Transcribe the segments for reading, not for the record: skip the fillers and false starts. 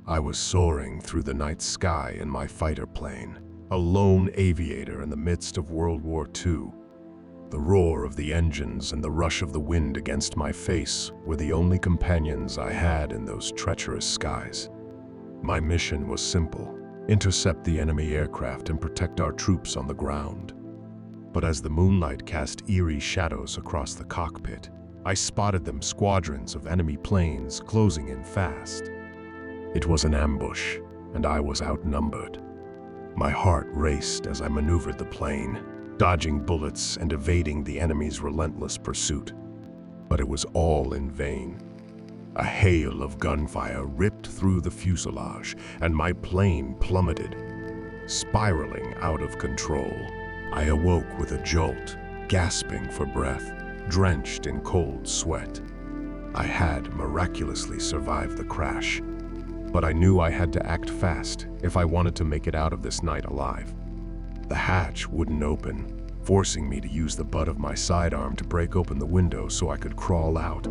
I was soaring through the night sky in my fighter plane, a lone aviator in the midst of World War II. The roar of the engines and the rush of the wind against my face were the only companions I had in those treacherous skies. My mission was simple: intercept the enemy aircraft and protect our troops on the ground. But as the moonlight cast eerie shadows across the cockpit, I spotted them squadrons of enemy planes closing in fast. It was an ambush, and I was outnumbered. My heart raced as I maneuvered the plane, dodging bullets and evading the enemy's relentless pursuit. But it was all in vain. A hail of gunfire ripped through the fuselage, and my plane plummeted, spiraling out of control. I awoke with a jolt, gasping for breath, drenched in cold sweat. I had miraculously survived the crash, but I knew I had to act fast if I wanted to make it out of this night alive. The hatch wouldn't open, forcing me to use the butt of my sidearm to break open the window so I could crawl out.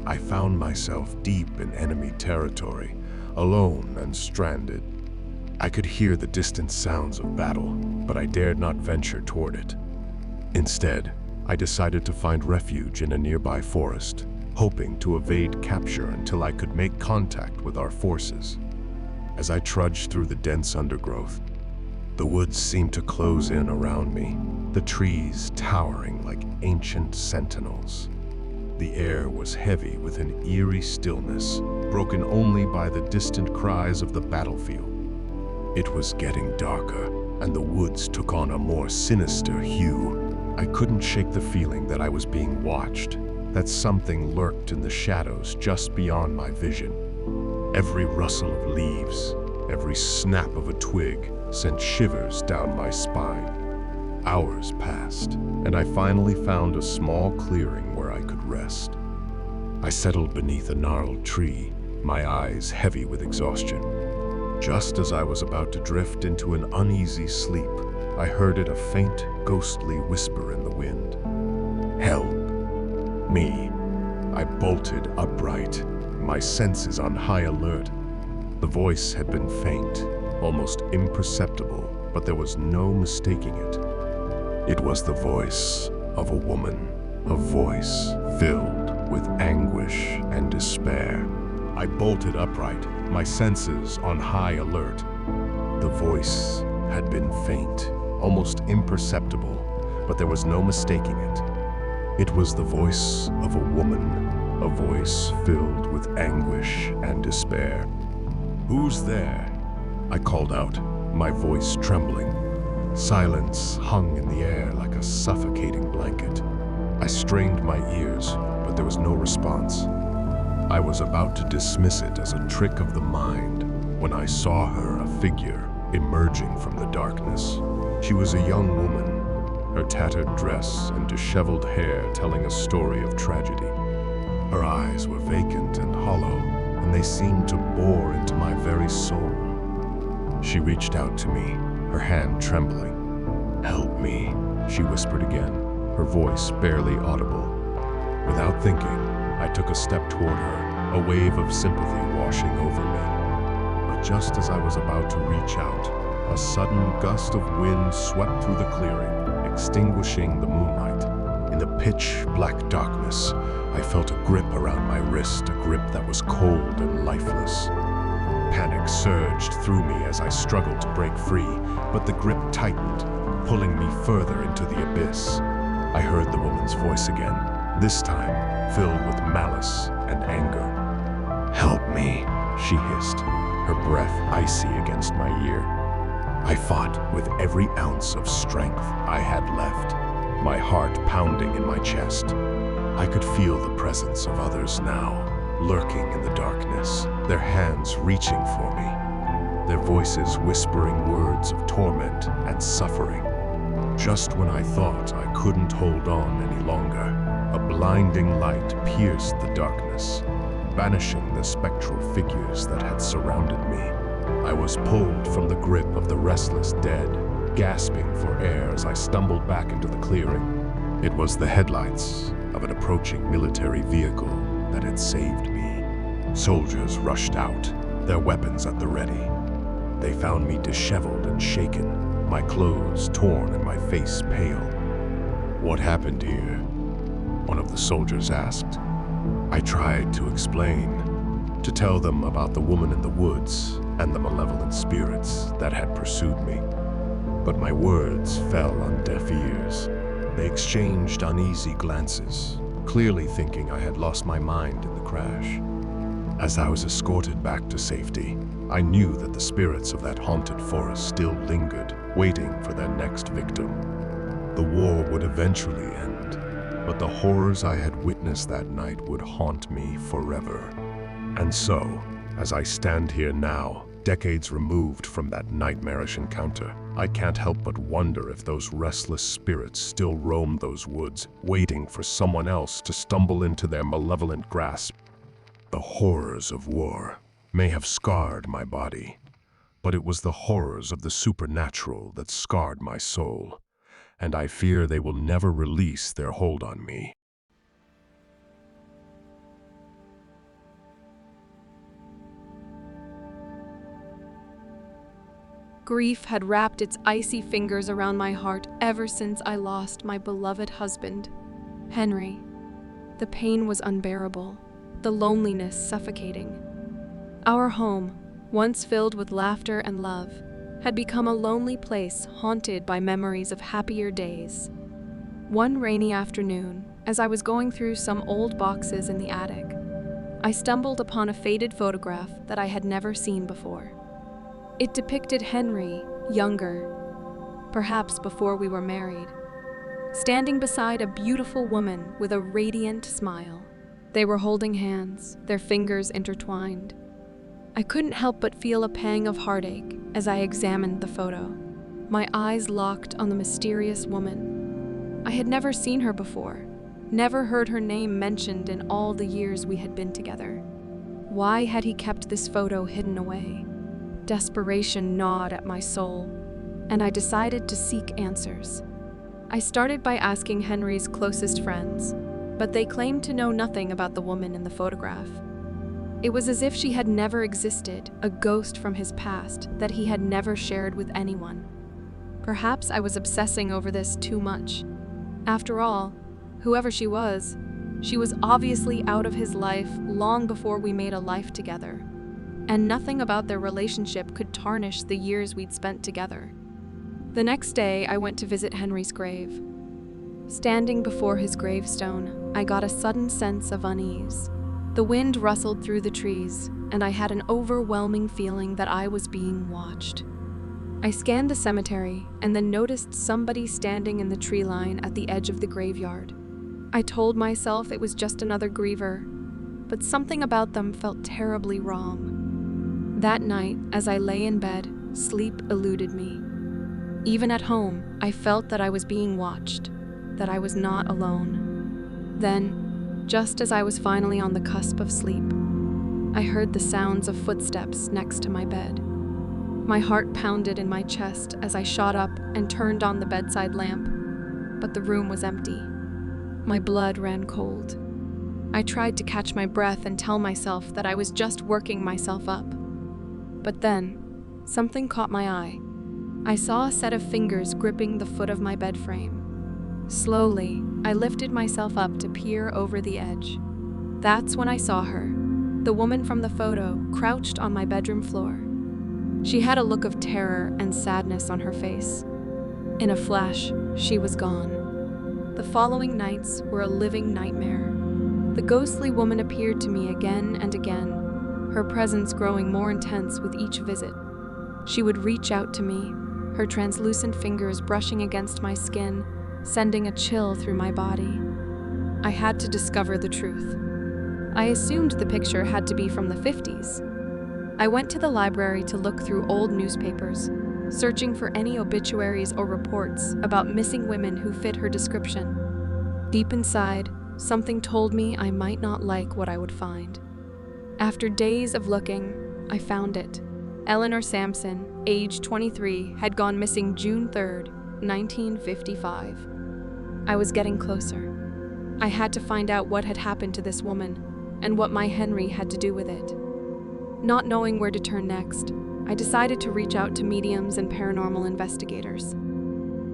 I found myself deep in enemy territory, alone and stranded. I could hear the distant sounds of battle, but I dared not venture toward it. Instead, I decided to find refuge in a nearby forest, hoping to evade capture until I could make contact with our forces. As I trudged through the dense undergrowth, the woods seemed to close in around me, the trees towering like ancient sentinels. The air was heavy with an eerie stillness, broken only by the distant cries of the battlefield. It was getting darker, and the woods took on a more sinister hue. I couldn't shake the feeling that I was being watched, that something lurked in the shadows just beyond my vision. Every rustle of leaves, every snap of a twig sent shivers down my spine. Hours passed, and I finally found a small clearing where I could rest. I settled beneath a gnarled tree, my eyes heavy with exhaustion. Just as I was about to drift into an uneasy sleep, I heard a faint, ghostly whisper in the wind. "Help me." I bolted upright, my senses on high alert. The voice had been faint, almost imperceptible, but there was no mistaking it. It was the voice of a woman, a voice filled with anguish and despair. I bolted upright, my senses on high alert. The voice had been faint, almost imperceptible, but there was no mistaking it. It was the voice of a woman, a voice filled with anguish and despair. "Who's there?" I called out, my voice trembling. Silence hung in the air like a suffocating blanket. I strained my ears, but there was no response. I was about to dismiss it as a trick of the mind when I saw her, a figure, emerging from the darkness. She was a young woman, her tattered dress and disheveled hair telling a story of tragedy. Her eyes were vacant and hollow, and they seemed to bore into my very soul. She reached out to me, her hand trembling. "Help me," she whispered again, her voice barely audible. Without thinking, I took a step toward her, a wave of sympathy washing over me. But just as I was about to reach out, a sudden gust of wind swept through the clearing, extinguishing the moonlight. In the pitch-black darkness, I felt a grip around my wrist, a grip that was cold and lifeless. Panic surged through me as I struggled to break free, but the grip tightened, pulling me further into the abyss. I heard the woman's voice again, this time filled with malice and anger. "Help me," she hissed, her breath icy against my ear. I fought with every ounce of strength I had left, my heart pounding in my chest. I could feel the presence of others now, lurking in the darkness, their hands reaching for me, their voices whispering words of torment and suffering. Just when I thought I couldn't hold on any longer, a blinding light pierced the darkness, banishing the spectral figures that had surrounded me. I was pulled from the grip of the restless dead, gasping for air as I stumbled back into the clearing. It was the headlights of an approaching military vehicle that had saved me. Soldiers rushed out, their weapons at the ready. They found me disheveled and shaken, my clothes torn and my face pale. "What happened here?" one of the soldiers asked. I tried to explain, to tell them about the woman in the woods and the malevolent spirits that had pursued me. But my words fell on deaf ears. They exchanged uneasy glances, clearly thinking I had lost my mind in the crash. As I was escorted back to safety, I knew that the spirits of that haunted forest still lingered, waiting for their next victim. The war would eventually end, but the horrors I had witnessed that night would haunt me forever. And so, as I stand here now, decades removed from that nightmarish encounter, I can't help but wonder if those restless spirits still roam those woods, waiting for someone else to stumble into their malevolent grasp. The horrors of war may have scarred my body, but it was the horrors of the supernatural that scarred my soul, and I fear they will never release their hold on me. Grief had wrapped its icy fingers around my heart ever since I lost my beloved husband, Henry. The pain was unbearable, the loneliness suffocating. Our home, once filled with laughter and love, had become a lonely place haunted by memories of happier days. One rainy afternoon, as I was going through some old boxes in the attic, I stumbled upon a faded photograph that I had never seen before. It depicted Henry, younger, perhaps before we were married, standing beside a beautiful woman with a radiant smile. They were holding hands, their fingers intertwined. I couldn't help but feel a pang of heartache as I examined the photo, my eyes locked on the mysterious woman. I had never seen her before, never heard her name mentioned in all the years we had been together. Why had he kept this photo hidden away? Desperation gnawed at my soul, and I decided to seek answers. I started by asking Henry's closest friends, but they claimed to know nothing about the woman in the photograph. It was as if she had never existed, a ghost from his past that he had never shared with anyone. Perhaps I was obsessing over this too much. After all, whoever she was obviously out of his life long before we made a life together, and nothing about their relationship could tarnish the years we'd spent together. The next day, I went to visit Henry's grave. Standing before his gravestone, I got a sudden sense of unease. The wind rustled through the trees, and I had an overwhelming feeling that I was being watched. I scanned the cemetery and then noticed somebody standing in the tree line at the edge of the graveyard. I told myself it was just another griever, but something about them felt terribly wrong. That night, as I lay in bed, sleep eluded me. Even at home, I felt that I was being watched, that I was not alone. Then, just as I was finally on the cusp of sleep, I heard the sounds of footsteps next to my bed. My heart pounded in my chest as I shot up and turned on the bedside lamp, but the room was empty. My blood ran cold. I tried to catch my breath and tell myself that I was just working myself up. But then, something caught my eye. I saw a set of fingers gripping the foot of my bed frame. Slowly, I lifted myself up to peer over the edge. That's when I saw her, the woman from the photo, crouched on my bedroom floor. She had a look of terror and sadness on her face. In a flash, she was gone. The following nights were a living nightmare. The ghostly woman appeared to me again and again, her presence growing more intense with each visit. She would reach out to me, her translucent fingers brushing against my skin, sending a chill through my body. I had to discover the truth. I assumed the picture had to be from the 50s. I went to the library to look through old newspapers, searching for any obituaries or reports about missing women who fit her description. Deep inside, something told me I might not like what I would find. After days of looking, I found it. Eleanor Sampson, age 23, had gone missing June 3rd, 1955. I was getting closer. I had to find out what had happened to this woman and what my Henry had to do with it. Not knowing where to turn next, I decided to reach out to mediums and paranormal investigators.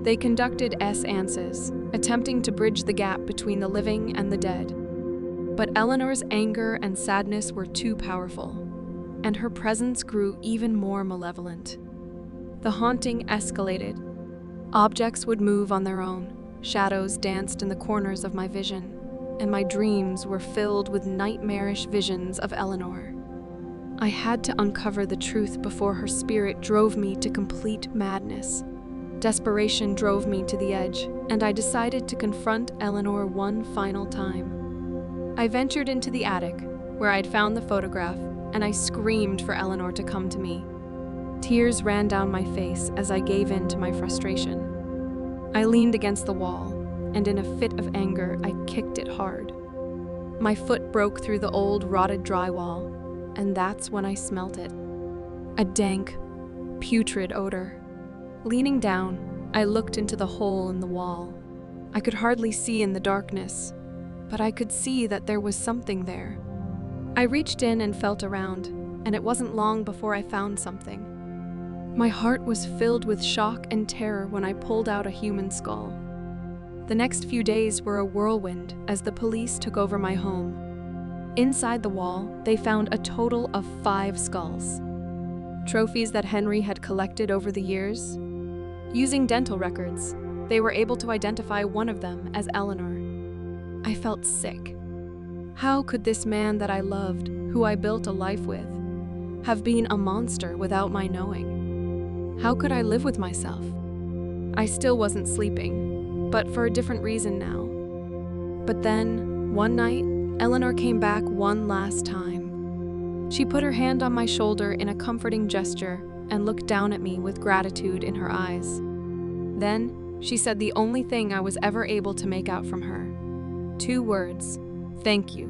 They conducted seances, attempting to bridge the gap between the living and the dead. But Eleanor's anger and sadness were too powerful, and her presence grew even more malevolent. The haunting escalated. Objects would move on their own, shadows danced in the corners of my vision, and my dreams were filled with nightmarish visions of Eleanor. I had to uncover the truth before her spirit drove me to complete madness. Desperation drove me to the edge, and I decided to confront Eleanor one final time. I ventured into the attic, where I'd found the photograph, and I screamed for Eleanor to come to me. Tears ran down my face as I gave in to my frustration. I leaned against the wall, and in a fit of anger, I kicked it hard. My foot broke through the old, rotted drywall, and that's when I smelt it. A dank, putrid odor. Leaning down, I looked into the hole in the wall. I could hardly see in the darkness, but I could see that there was something there. I reached in and felt around, and it wasn't long before I found something. My heart was filled with shock and terror when I pulled out a human skull. The next few days were a whirlwind as the police took over my home. Inside the wall, they found a total of 5 skulls. Trophies that Henry had collected over the years. Using dental records, they were able to identify one of them as Eleanor. I felt sick. How could this man that I loved, who I built a life with, have been a monster without my knowing? How could I live with myself? I still wasn't sleeping, but for a different reason now. But then, one night, Eleanor came back one last time. She put her hand on my shoulder in a comforting gesture and looked down at me with gratitude in her eyes. Then, she said the only thing I was ever able to make out from her. 2 words, "Thank you."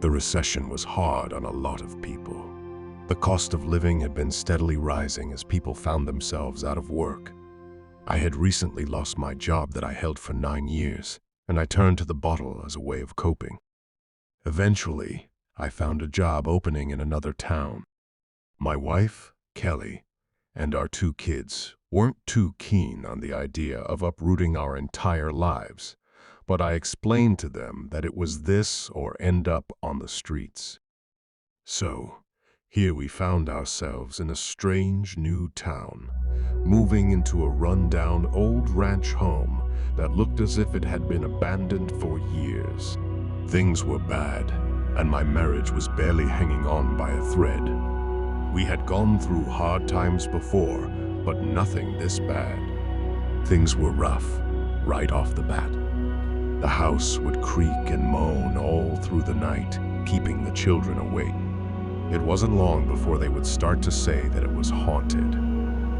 The recession was hard on a lot of people. The cost of living had been steadily rising as people found themselves out of work. I had recently lost my job that I held for 9 years, and I turned to the bottle as a way of coping. Eventually, I found a job opening in another town. My wife, Kelly, and our 2 kids weren't too keen on the idea of uprooting our entire lives, but I explained to them that it was this or end up on the streets. So, here we found ourselves in a strange new town, moving into a run-down old ranch home that looked as if it had been abandoned for years. Things were bad, and my marriage was barely hanging on by a thread. We had gone through hard times before, but nothing this bad. Things were rough, right off the bat. The house would creak and moan all through the night, keeping the children awake. It wasn't long before they would start to say that it was haunted.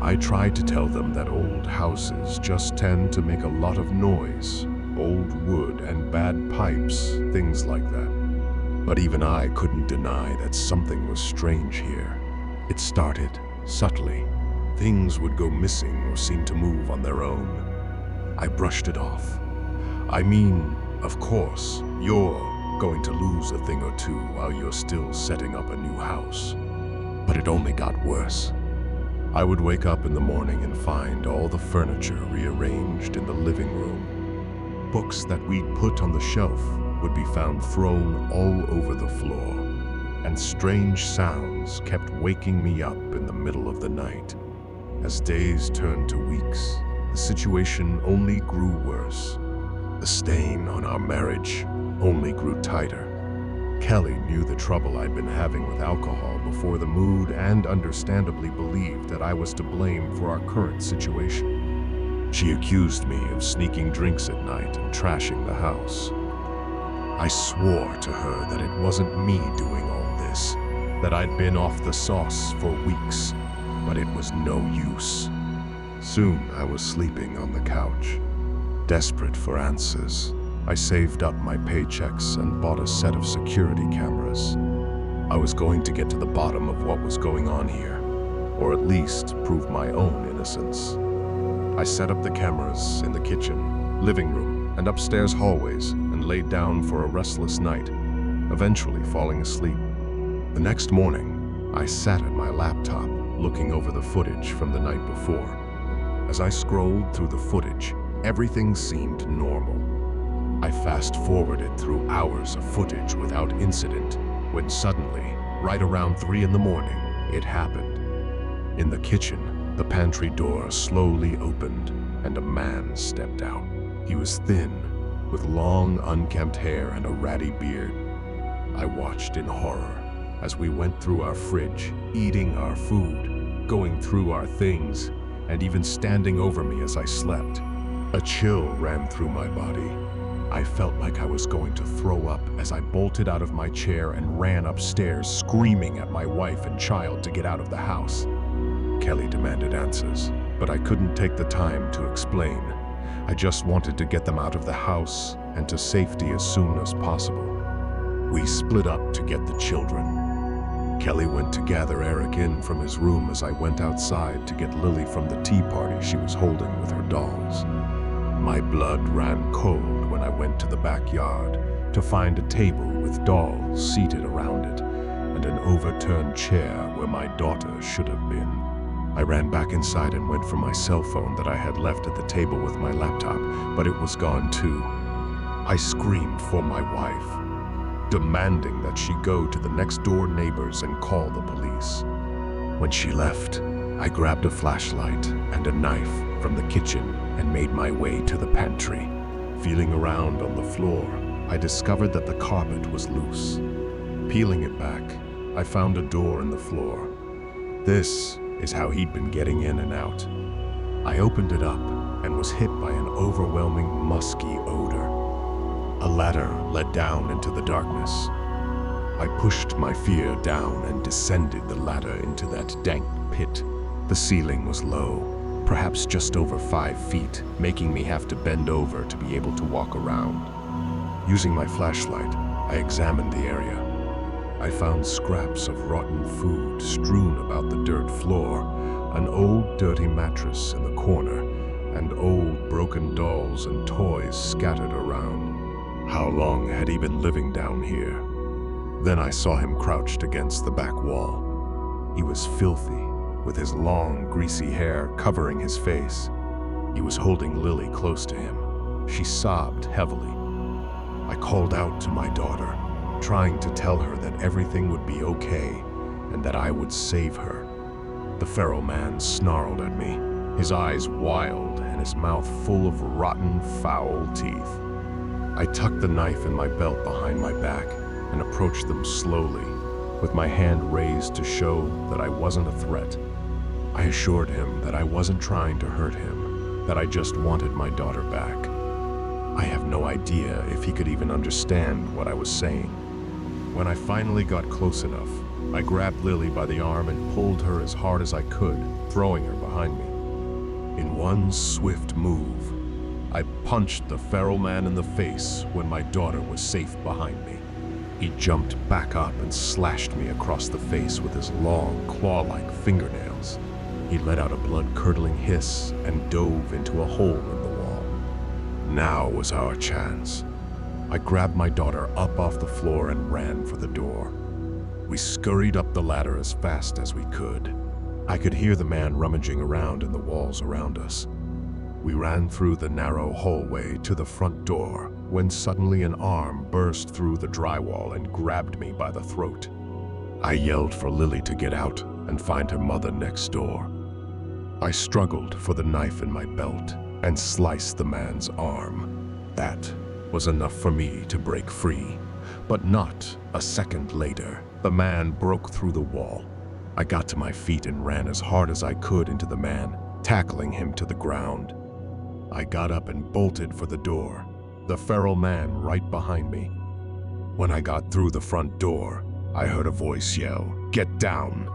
I tried to tell them that old houses just tend to make a lot of noise, old wood and bad pipes, things like that. But even I couldn't deny that something was strange here. It started subtly. Things would go missing or seem to move on their own. I brushed it off. I mean, of course, you're going to lose a thing or two while you're still setting up a new house. But it only got worse. I would wake up in the morning and find all the furniture rearranged in the living room. Books that we'd put on the shelf would be found thrown all over the floor, and strange sounds kept waking me up in the middle of the night. As days turned to weeks, the situation only grew worse. The stain on our marriage only grew tighter. Kelly knew the trouble I'd been having with alcohol before the mood and understandably believed that I was to blame for our current situation. She accused me of sneaking drinks at night and trashing the house. I swore to her that it wasn't me doing all this, that I'd been off the sauce for weeks, but it was no use. Soon I was sleeping on the couch, desperate for answers. I saved up my paychecks and bought a set of security cameras. I was going to get to the bottom of what was going on here, or at least prove my own innocence. I set up the cameras in the kitchen, living room, and upstairs hallways, and laid down for a restless night, eventually falling asleep. The next morning, I sat at my laptop, looking over the footage from the night before. As I scrolled through the footage, everything seemed normal. I fast-forwarded through hours of footage without incident, when suddenly, right around 3 in the morning, it happened. In the kitchen, the pantry door slowly opened, and a man stepped out. He was thin, with long, unkempt hair and a ratty beard. I watched in horror as we went through our fridge, eating our food, going through our things, and even standing over me as I slept. A chill ran through my body. I felt like I was going to throw up as I bolted out of my chair and ran upstairs, screaming at my wife and child to get out of the house. Kelly demanded answers, but I couldn't take the time to explain. I just wanted to get them out of the house and to safety as soon as possible. We split up to get the children. Kelly went to gather Eric in from his room as I went outside to get Lily from the tea party she was holding with her dolls. My blood ran cold when I went to the backyard to find a table with dolls seated around it and an overturned chair where my daughter should have been. I ran back inside and went for my cell phone that I had left at the table with my laptop, but it was gone too. I screamed for my wife, demanding that she go to the next door neighbors and call the police. When she left, I grabbed a flashlight and a knife from the kitchen and made my way to the pantry. Feeling around on the floor, I discovered that the carpet was loose. Peeling it back, I found a door in the floor. This is how he'd been getting in and out. I opened it up and was hit by an overwhelming musky odor. A ladder led down into the darkness. I pushed my fear down and descended the ladder into that dank pit. The ceiling was low, perhaps just over 5 feet, making me have to bend over to be able to walk around. Using my flashlight, I examined the area. I found scraps of rotten food strewn about the dirt floor, an old dirty mattress in the corner, and old broken dolls and toys scattered around. How long had he been living down here? Then I saw him crouched against the back wall. He was filthy, with his long, greasy hair covering his face. He was holding Lily close to him. She sobbed heavily. I called out to my daughter, trying to tell her that everything would be okay and that I would save her. The feral man snarled at me, his eyes wild and his mouth full of rotten, foul teeth. I tucked the knife in my belt behind my back and approached them slowly, with my hand raised to show that I wasn't a threat. I assured him that I wasn't trying to hurt him, that I just wanted my daughter back. I have no idea if he could even understand what I was saying. When I finally got close enough, I grabbed Lily by the arm and pulled her as hard as I could, throwing her behind me. In one swift move, I punched the feral man in the face when my daughter was safe behind me. He jumped back up and slashed me across the face with his long, claw-like fingernails. He let out a blood-curdling hiss and dove into a hole in the wall. Now was our chance. I grabbed my daughter up off the floor and ran for the door. We scurried up the ladder as fast as we could. I could hear the man rummaging around in the walls around us. We ran through the narrow hallway to the front door when suddenly an arm burst through the drywall and grabbed me by the throat. I yelled for Lily to get out and find her mother next door. I struggled for the knife in my belt and sliced the man's arm. That was enough for me to break free. But not a second later, the man broke through the wall. I got to my feet and ran as hard as I could into the man, tackling him to the ground. I got up and bolted for the door, the feral man right behind me. When I got through the front door, I heard a voice yell, "Get down!"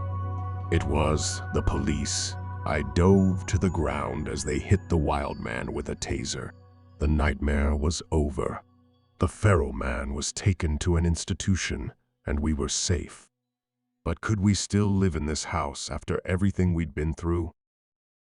It was the police. I dove to the ground as they hit the wild man with a taser. The nightmare was over. The feral man was taken to an institution, and we were safe. But could we still live in this house after everything we'd been through?